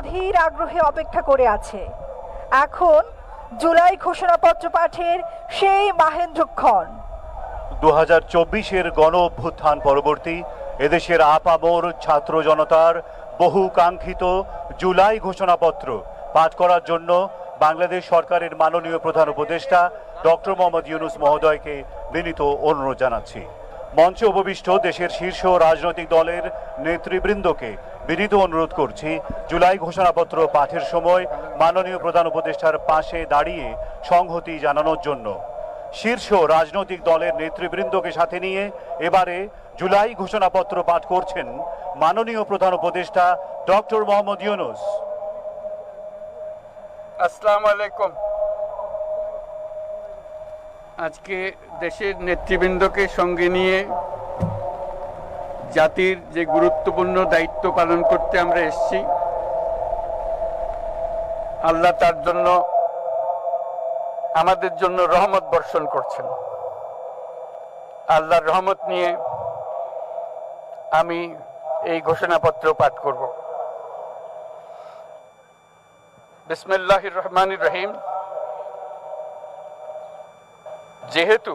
অধীর আগ্রহে অপেক্ষা করে আছে। এখন জুলাই ঘোষণাপত্র পাঠের সেই মাহেন্দ্রক্ষণ। 2024-এর গণ অভ্যুত্থান পরবর্তী এদেশের আপামর ছাত্র জনতার বহু কাঙ্ক্ষিত জুলাই ঘোষণাপত্র পাঠ করার জন্য বাংলাদেশ সরকারের মাননীয় প্রধান উপদেষ্টা ডক্টর মোহাম্মদ ইউনূস মহোদয়কে বিনীত অনুরোধ জানাচ্ছি। মঞ্চে উপবিষ্ট দেশের শীর্ষ রাজনৈতিক দলের নেতৃবৃন্দকে বিনীত অনুরোধ করছি জুলাই ঘোষণাপত্র পাঠের সময় মাননীয় প্রধান উপদেষ্টার পাশে দাঁড়িয়ে সংহতি জানানোর জন্য। শীর্ষ রাজনৈতিক দলের নেতৃবৃন্দকে সাথে নিয়ে এবারে জুলাই ঘোষণাপত্র পাঠ করছেন মাননীয় প্রধান উপদেষ্টা ডক্টর মোহাম্মদ ইউনূস। আসসালামু আলাইকুম। আজকে দেশের নেতৃবৃন্দকে সঙ্গে নিয়ে জাতির যে গুরুত্বপূর্ণ দায়িত্ব পালন করতে আমরা এসেছি, আল্লাহ তার জন্য আমাদের জন্য রহমত বর্ষণ করছেন। আল্লাহর রহমত নিয়ে আমি এই ঘোষণাপত্র পাঠ করব। বিসমিল্লাহির রহমানির রহিম। যেহেতু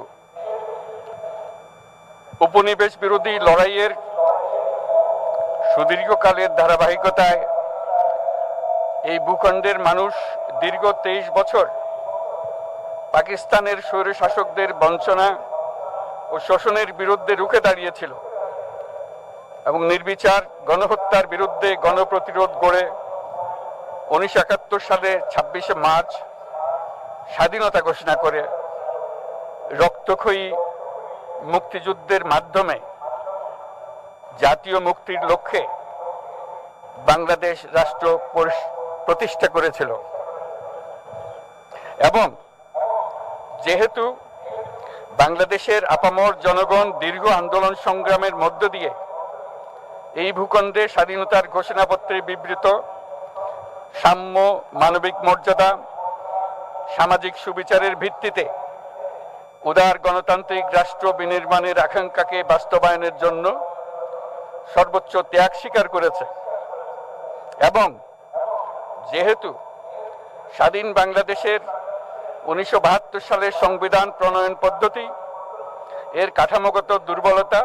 উপনিবেশ বিরোধী লড়াইয়ের সুদীর্ঘকালের ধারাবাহিকতায় এই ভূখণ্ডের মানুষ দীর্ঘ 23 বছর পাকিস্তানের স্বৈরশাসকদের বঞ্চনা ও শোষণের বিরুদ্ধে রুখে দাঁড়িয়েছিল এবং নির্বিচার গণহত্যার বিরুদ্ধে গণপ্রতিরোধ গড়ে 1971 সালে 26শে মার্চ স্বাধীনতা ঘোষণা করে রক্তক্ষয়ী মুক্তিযুদ্ধের মাধ্যমে জাতীয় মুক্তির লক্ষ্যে বাংলাদেশ রাষ্ট্র প্রতিষ্ঠা করেছিল। এবং যেহেতু বাংলাদেশের আপামর জনগণ দীর্ঘ আন্দোলন সংগ্রামের মধ্য দিয়ে এই ভূখণ্ডে স্বাধীনতার ঘোষণাপত্রে বিবৃত সাম্য, মানবিক মর্যাদা, সামাজিক সুবিচারের ভিত্তিতে উদার গণতান্ত্রিক রাষ্ট্র বিনির্মাণের আকাঙ্ক্ষাকে বাস্তবায়নের জন্য সর্বোচ্চ ত্যাগ স্বীকার করেছে। এবং যেহেতু স্বাধীন বাংলাদেশের 1972 সালের সংবিধান প্রণয়ন পদ্ধতি এর কাঠামোগত দুর্বলতা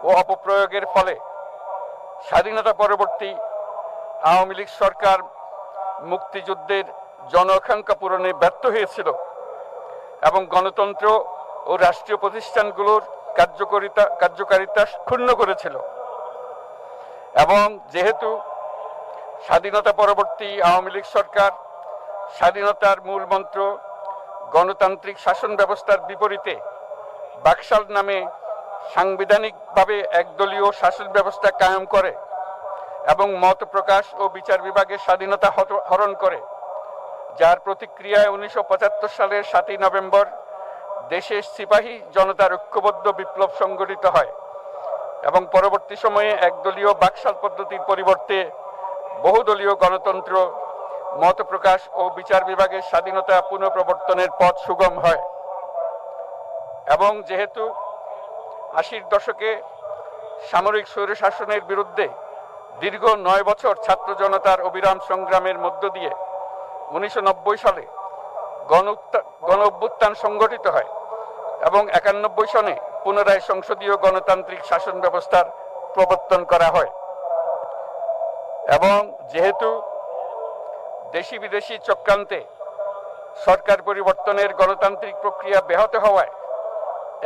ও অপপ্রয়োগের ফলে স্বাধীনতা পরবর্তী আওয়ামী লীগ সরকার মুক্তিযুদ্ধের জন আকাঙ্ক্ষা পূরণে ব্যর্থ হয়েছিল এবং গণতন্ত্র ও রাষ্ট্রীয় প্রতিষ্ঠানগুলোর কার্যকারিতা ক্ষুণ্ণ করেছিল। এবং যেহেতু স্বাধীনতা পরবর্তী আওয়ামী লীগ সরকার স্বাধীনতার মূল মন্ত্র গণতান্ত্রিক শাসন ব্যবস্থার বিপরীতে বাকশাল নামে সাংবিধানিকভাবে একদলীয় শাসন ব্যবস্থা কায়েম করে এবং মত প্রকাশ ও বিচার বিভাগের স্বাধীনতা হরণ করে, যার প্রতিক্রিয়ায় 1975 সালের 7ই নভেম্বর দেশের সিপাহী জনতার ঐক্যবদ্ধ বিপ্লব সংগঠিত হয় এবং পরবর্তী সময়ে একদলীয় বাকশাল পদ্ধতির পরিবর্তে বহুদলীয় গণতন্ত্র, মত প্রকাশ ও বিচার বিভাগের স্বাধীনতা পুনঃপ্রবর্তনের পথ সুগম হয়। এবং যেহেতু 80-র দশকে সামরিক স্বৈরশাসনের বিরুদ্ধে দীর্ঘ 9 বছর ছাত্র জনতার অবিরাম সংগ্রামের মধ্য দিয়ে 1990 সালে গণ অভ্যুত্থান সংগঠিত হয় এবং 91 সনে পুনরায় সংসদীয় গণতান্ত্রিক শাসন ব্যবস্থার প্রবর্তন করা হয়। এবং যেহেতু দেশি বিদেশি চক্রান্তে সরকার পরিবর্তনের গণতান্ত্রিক প্রক্রিয়া ব্যাহত হওয়ায়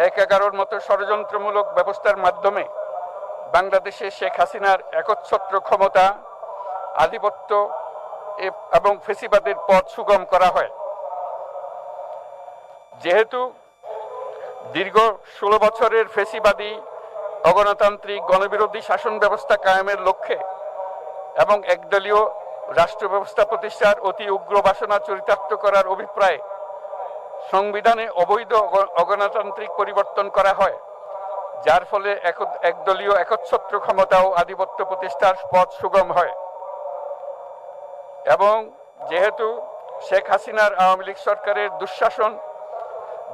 1/11-র মতো ষড়যন্ত্রমূলক ব্যবস্থার মাধ্যমে বাংলাদেশে শেখ হাসিনার একচ্ছত্র ক্ষমতা, আধিপত্য এবং ফেসিবাদের পথ সুগম করা হয়। যেহেতু দীর্ঘ 16 বছরের ফেসিবাদী অগণতান্ত্রিক গণবিরোধী শাসন ব্যবস্থা কায়েমের লক্ষ্যে এবং একদলীয় রাষ্ট্র ব্যবস্থা প্রতিষ্ঠার অতি উগ্র বাসনা চরিতার্থ করার অভিপ্রায়ে সংবিধানে অবৈধ অগণতান্ত্রিক পরিবর্তন করা হয়, যার ফলে একদলীয় একচ্ছত্র ক্ষমতা ও আধিপত্য প্রতিষ্ঠার পথ সুগম হয়। এবং যেহেতু শেখ হাসিনার আওয়ামী লীগ সরকারের দুঃশাসন,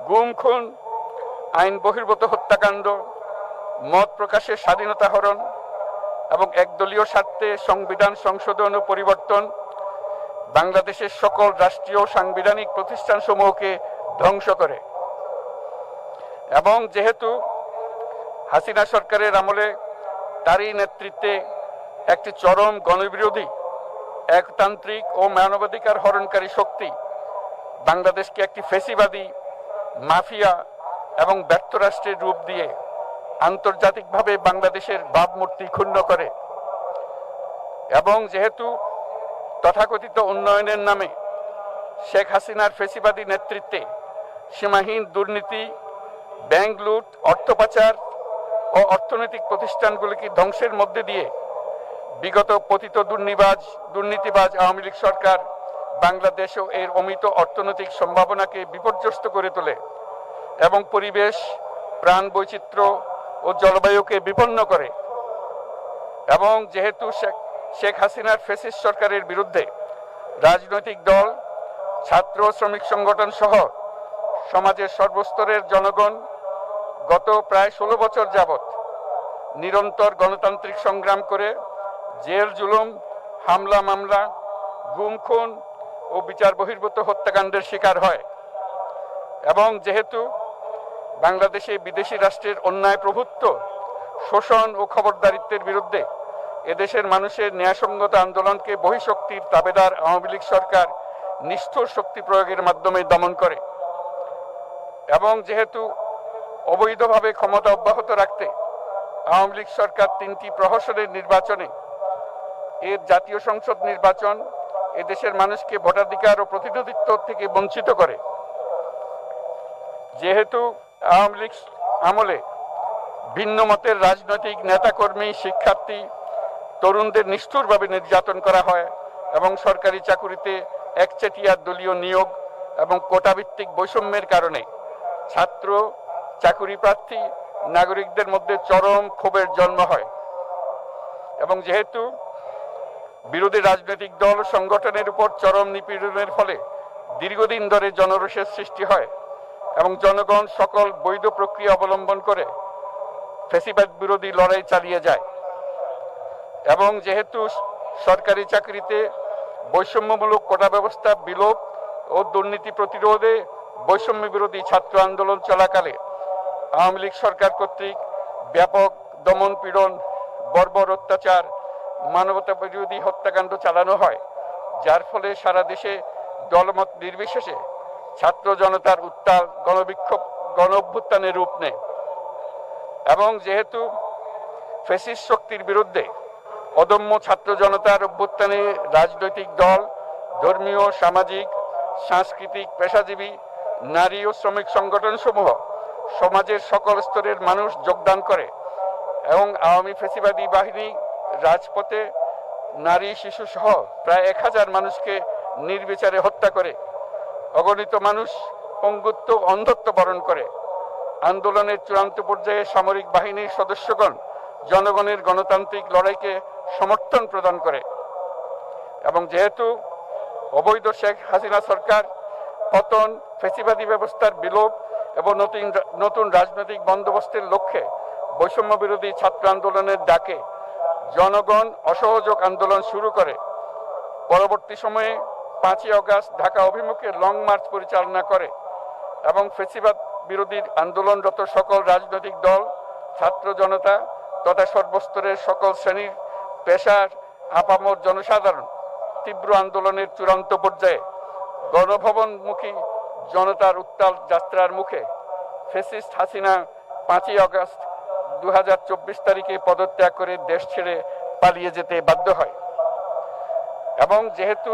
গুম খুন, আইন বহির্ভূত হত্যাকাণ্ড, মত প্রকাশের স্বাধীনতা হরণ এবং একদলীয় স্বার্থে সংবিধান সংশোধন ও পরিবর্তন বাংলাদেশের সকল রাষ্ট্রীয় সাংবিধানিক প্রতিষ্ঠানসমূহকে ধ্বংস করে। এবং যেহেতু হাসিনা সরকারের আমলে তারই নেতৃত্বে একটি চরম গণবিরোধী একতান্ত্রিক ও মানবাধিকার হরণকারী শক্তি বাংলাদেশকে একটি ফ্যাসিবাদী মাফিয়া এবং ব্যর্থ রাষ্ট্রের রূপ দিয়ে আন্তর্জাতিকভাবে বাংলাদেশের ভাবমূর্তি ক্ষুণ্ণ করে, এবং যেহেতু তথাকথিত উন্নয়নের নামে শেখ হাসিনার ফ্যাসিবাদী নেতৃত্বে সীমাহীন দুর্নীতি, ব্যাংক লুট, অর্থ পাচার ও অর্থনৈতিক প্রতিষ্ঠানগুলিকে ধ্বংসের মধ্যে দিয়ে বিগত পতিত দুর্নীতিবাজ আওয়ামী লীগ সরকার বাংলাদেশ ও এর অমিত অর্থনৈতিক সম্ভাবনাকে বিপর্যস্ত করে তোলে এবং পরিবেশ, প্রাণ বৈচিত্র্য ও জলবায়ুকে বিপন্ন করে। এবং যেহেতু শেখ হাসিনার ফ্যাসিস্ট সরকারের বিরুদ্ধে রাজনৈতিক দল, ছাত্র শ্রমিক সংগঠন সহ সমাজের সর্বস্তরের জনগণ গত প্রায় 16 বছর যাবৎ নিরন্তর গণতান্ত্রিক সংগ্রাম করে জেল জুলুম, হামলা মামলা, গুম খুন ও বিচার বহির্ভূত হত্যাকাণ্ডের শিকার হয়, এবং যেহেতু বাংলাদেশে বিদেশি রাষ্ট্রের অন্যায় প্রভুত্ব, শোষণ ও খবরদারিত্বের বিরুদ্ধে এদেশের মানুষের ন্যায়সঙ্গত আন্দোলনকে বহিঃশক্তির তাবেদার আওয়ামী লীগ সরকার নিষ্ঠুর শক্তি প্রয়োগের মাধ্যমে দমন করে, এবং যেহেতু অবৈধভাবে ক্ষমতা অব্যাহত রাখতে আওয়ামী লীগ সরকার 3টি প্রহসনের নির্বাচনে এর জাতীয় সংসদ নির্বাচন এদেশের মানুষকে ভোটাধিকার ও প্রতিনিধিত্ব থেকে বঞ্চিত করে, যেহেতু আওয়ামী লীগ আমলে ভিন্ন মতের রাজনৈতিক নেতাকর্মী, শিক্ষার্থী, তরুণদের নিষ্ঠুরভাবে নির্যাতন করা হয় এবং সরকারি চাকুরিতে একচেটিয়া দলীয় নিয়োগ এবং কোটাভিত্তিক বৈষম্যের কারণে ছাত্র, চাকুরি প্রার্থী, নাগরিকদের মধ্যে চরম ক্ষোভের জন্ম হয়, এবং যেহেতু বিরোধী রাজনৈতিক দল সংগঠনের উপর চরম নিপীড়নের ফলে দীর্ঘদিন ধরে জনরোষের সৃষ্টি হয় এবং জনগণ সকল বৈধ প্রক্রিয়া অবলম্বন করে ফ্যাসিবাদ বিরোধী লড়াই চালিয়ে যায়, এবং যেহেতু সরকারি চাকরিতে বৈষম্যমূলক কোটা ব্যবস্থা বিলোপ ও দুর্নীতি প্রতিরোধে বৈষম্য বিরোধী ছাত্র আন্দোলন চলাকালে আওয়ামী লীগ সরকার কর্তৃক ব্যাপক দমন পীড়ন, বর্বর অত্যাচার, মানবতা বিরোধী হত্যাকাণ্ড চালানো হয়, যার ফলে সারা দেশে দলমত নির্বিশেষে ছাত্র জনতার উত্তাল গণবিক্ষোভ গণ অভ্যুত্থানের রূপ নেয়। এবং যেহেতু ফ্যাসিস্ট শক্তির বিরুদ্ধে অদম্য ছাত্র জনতার অভ্যুত্থানে রাজনৈতিক দল, ধর্মীয়, সামাজিক, সাংস্কৃতিক, পেশাজীবী, নারী ও শ্রমিক সংগঠন সমূহ সমাজের সকল স্তরের মানুষ যোগদান করে এবং আওয়ামী ফ্যাসিবাদী বাহিনী রাজপথে নারী, শিশু সহ প্রায় 1000 মানুষকে নির্বিচারে হত্যা করে, অগণিত মানুষ পঙ্গুত্ব, অন্ধত্ব বরণ করে। আন্দোলনের চূড়ান্ত পর্যায়ে সামরিক বাহিনীর সদস্যগণ জনগণের গণতান্ত্রিক লড়াইকে সমর্থন প্রদান করে, এবং যেহেতু অবৈধ শেখ হাসিনা সরকার পতন, ফ্যাসিবাদী ব্যবস্থার বিলোপ এবং নতুন রাজনৈতিক বন্দোবস্তের লক্ষ্যে বৈষম্য বিরোধী ছাত্র আন্দোলনের ডাকে জনগণ অসহযোগ আন্দোলন শুরু করে, পরবর্তী সময়ে 5ই আগস্ট ঢাকা অভিমুখে লং মার্চ পরিচালনা করে এবং ফ্যাসিবাদ বিরোধী আন্দোলনরত সকল রাজনৈতিক দল, ছাত্র জনতা তথা সর্বস্তরের সকল শ্রেণীর পেশার আপামর জনসাধারণ তীব্র আন্দোলনের চূড়ান্ত পর্যায়ে গণভবনমুখী জনতার উত্তাল যাত্রার মুখে ফ্যাসিস্ট হাসিনা 5ই আগস্ট 2024 তারিখে পদত্যাগ করে দেশ ছেড়ে পালিয়ে যেতে বাধ্য হয়। এবং যেহেতু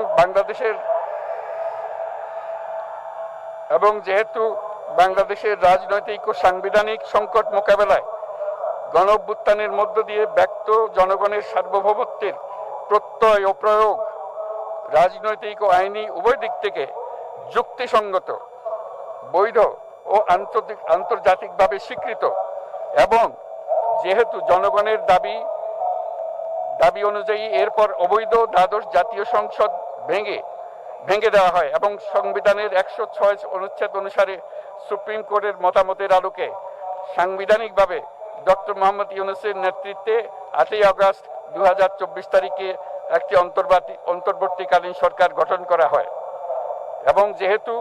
বাংলাদেশের রাজনৈতিক ও সাংবিধানিক সংকট মোকাবেলায় গণ অভ্যুত্থানের মধ্য দিয়ে ব্যক্ত জনগণের সার্বভৌমত্বের প্রত্যয় ও প্রয়োগ রাজনৈতিক ও আইনি উভয় দিক থেকে যুক্তিসঙ্গত, বৈধ ও আন্তর্জাতিকভাবে স্বীকৃত, এবং যেহেতু জনগণের দাবি অনুযায়ী এরপর অবৈধ দ্বাদশ জাতীয় সংসদ ভেঙে দেওয়া হয় এবং সংবিধানের 106 অনুচ্ছেদ অনুসারে সুপ্রিম কোর্টের মতামতের আলোকে সাংবিধানিকভাবে ডক্টর মোহাম্মদ ইউনূসের নেতৃত্বে 8ই আগস্ট 2024 তারিখে একটি অন্তর্বর্তীকালীন সরকার গঠন করা হয়। এবং যেহেতু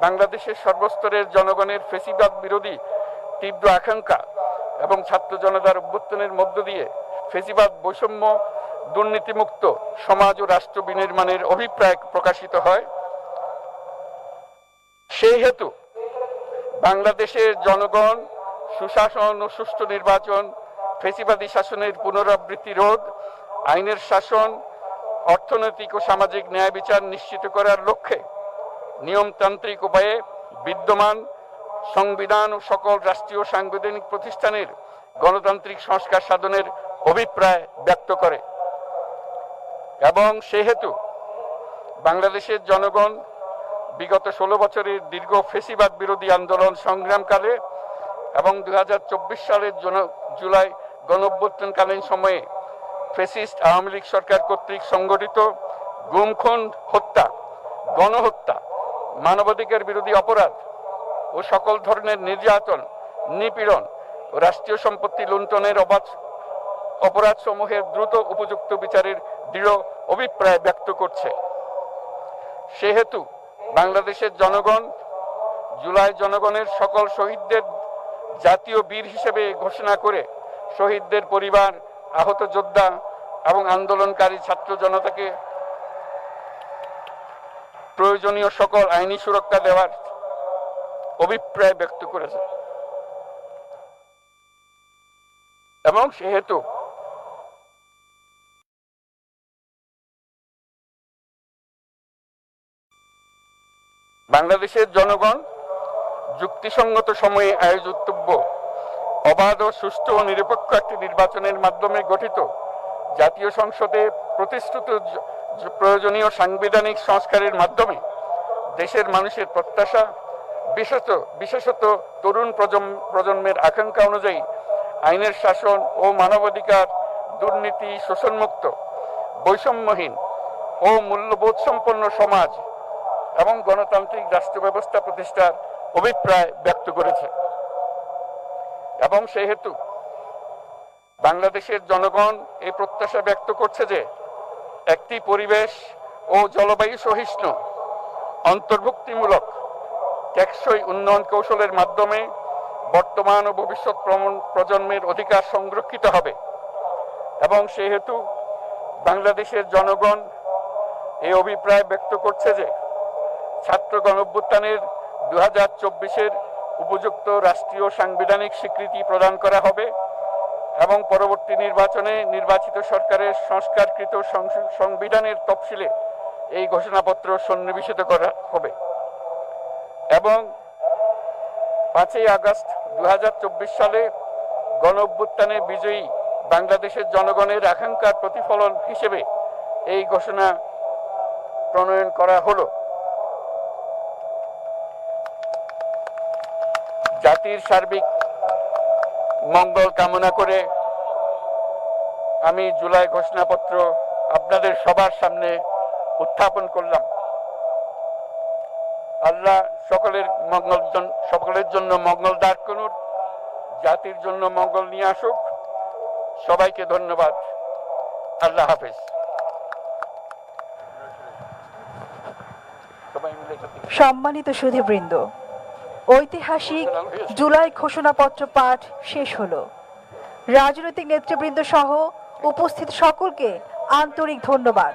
বাংলাদেশের সর্বস্তরের জনগণের ফ্যাসিবাদ বিরোধী তীব্র আকাঙ্ক্ষা এবং ছাত্র জনতার অভ্যুত্থানের মধ্য দিয়ে ফ্যাসিবাদ বৈষম্য দুর্নীতিমুক্ত সমাজ ও রাষ্ট্র বিনির্মাণের অভিপ্রায় প্রকাশিত হয়, সেই হেতু বাংলাদেশের জনগণ সুশাসন ও সুষ্ঠু নির্বাচন, ফ্যাসিবাদী শাসনের পুনরাবৃত্তি রোধ, আইনের শাসন, অর্থনৈতিক ও সামাজিক ন্যায় বিচার নিশ্চিত করার লক্ষ্যে নিয়মতান্ত্রিক উপায়ে বিদ্যমান সংবিধান ও সকল রাষ্ট্রীয় সাংবিধানিক প্রতিষ্ঠানের গণতান্ত্রিক সংস্কার সাধনের অভিপ্রায় ব্যক্ত করে। এবং সেহেতু বাংলাদেশের জনগণ বিগত 16 বছরের দীর্ঘ ফ্যাসিবাদ বিরোধী আন্দোলন সংগ্রামকালে এবং 2024 সালের জুলাই গণঅভ্যুত্থানকালীন সময়ে ফ্যাসিস্ট আওয়ামী লীগ সরকার কর্তৃক সংগঠিত গুম খুন, হত্যা, গণহত্যা, মানবাধিকার বিরোধী অপরাধ ও সকল ধরনের নির্যাতন, নিপীড়ন ও রাষ্ট্রীয় সম্পত্তি লুণ্ঠনের অপরাধ সমূহের দ্রুত উপযুক্ত বিচারের দৃঢ় অভিপ্রায় ব্যক্ত করছে। সেহেতু বাংলাদেশের জনগণ জুলাই জনগণের সকল শহীদদের জাতীয় বীর হিসেবে ঘোষণা করে শহীদদের পরিবার, আহত যোদ্ধা এবং আন্দোলনকারী ছাত্র জনতাকে প্রয়োজনীয় সকল আইনি সুরক্ষা দেওয়ার অভিপ্রায় ব্যক্ত করেছে। এবং সেহেতু বাংলাদেশের জনগণ যুক্তিসঙ্গত সময়ে আয়োজিতব্য অবাধ ও সুষ্ঠু ও নিরপেক্ষ একটি নির্বাচনের মাধ্যমে গঠিত জাতীয় সংসদে প্রতিশ্রুত প্রয়োজনীয় সাংবিধানিক সংস্কারের মাধ্যমে দেশের মানুষের প্রত্যাশা, বিশেষত তরুণ প্রজন্মের আকাঙ্ক্ষা অনুযায়ী আইনের শাসন ও মানবাধিকার, দুর্নীতি, শোষণমুক্ত, বৈষম্যহীন ও মূল্যবোধ সম্পন্ন সমাজ এবং গণতান্ত্রিক রাষ্ট্র ব্যবস্থা প্রতিষ্ঠার অভিপ্রায় ব্যক্ত করেছে। এবং সেহেতু বাংলাদেশের জনগণ এই প্রত্যাশা ব্যক্ত করছে যে একটি পরিবেশ ও জলবায়ু সহিষ্ণু, অন্তর্ভুক্তিমূলক, টেকসই উন্নয়ন কৌশলের মাধ্যমে বর্তমান ও ভবিষ্যৎ প্রজন্মের অধিকার সংরক্ষিত হবে। এবং সেহেতু বাংলাদেশের জনগণ এই অভিপ্রায় ব্যক্ত করছে যে ছাত্র গণঅভ্যুত্থানের 2024-এর উপযুক্ত রাষ্ট্রীয় সাংবিধানিক স্বীকৃতি প্রদান করা হবে এবং পরবর্তী নির্বাচনে নির্বাচিত সরকারের সংস্কারকৃত সংবিধানের তফসিলে এই ঘোষণাপত্র সন্নিবেশিত করা হবে। এবং 5ই আগস্ট 2024 সালে গণঅভ্যুত্থানে বিজয়ী বাংলাদেশের জনগণের আকাঙ্ক্ষার প্রতিফলন হিসেবে এই ঘোষণা প্রণয়ন করা হলো। জাতির সার্বিক মঙ্গল কামনা করে আমি জুলাই ঘোষণাপত্র আপনাদের সবার সামনে উত্থাপন করলাম। আল্লাহ সকলের জন্য মঙ্গল দান করুন, জাতির জন্য মঙ্গল নিয়ে আসুক। সবাইকে ধন্যবাদ। আল্লাহ হাফেজ। সম্মানিত সুধীবৃন্দ, ঐতিহাসিক জুলাই ঘোষণাপত্র পাঠ শেষ হলো। রাজনৈতিক নেতৃবৃন্দ সহ উপস্থিত সকলকে আন্তরিক ধন্যবাদ।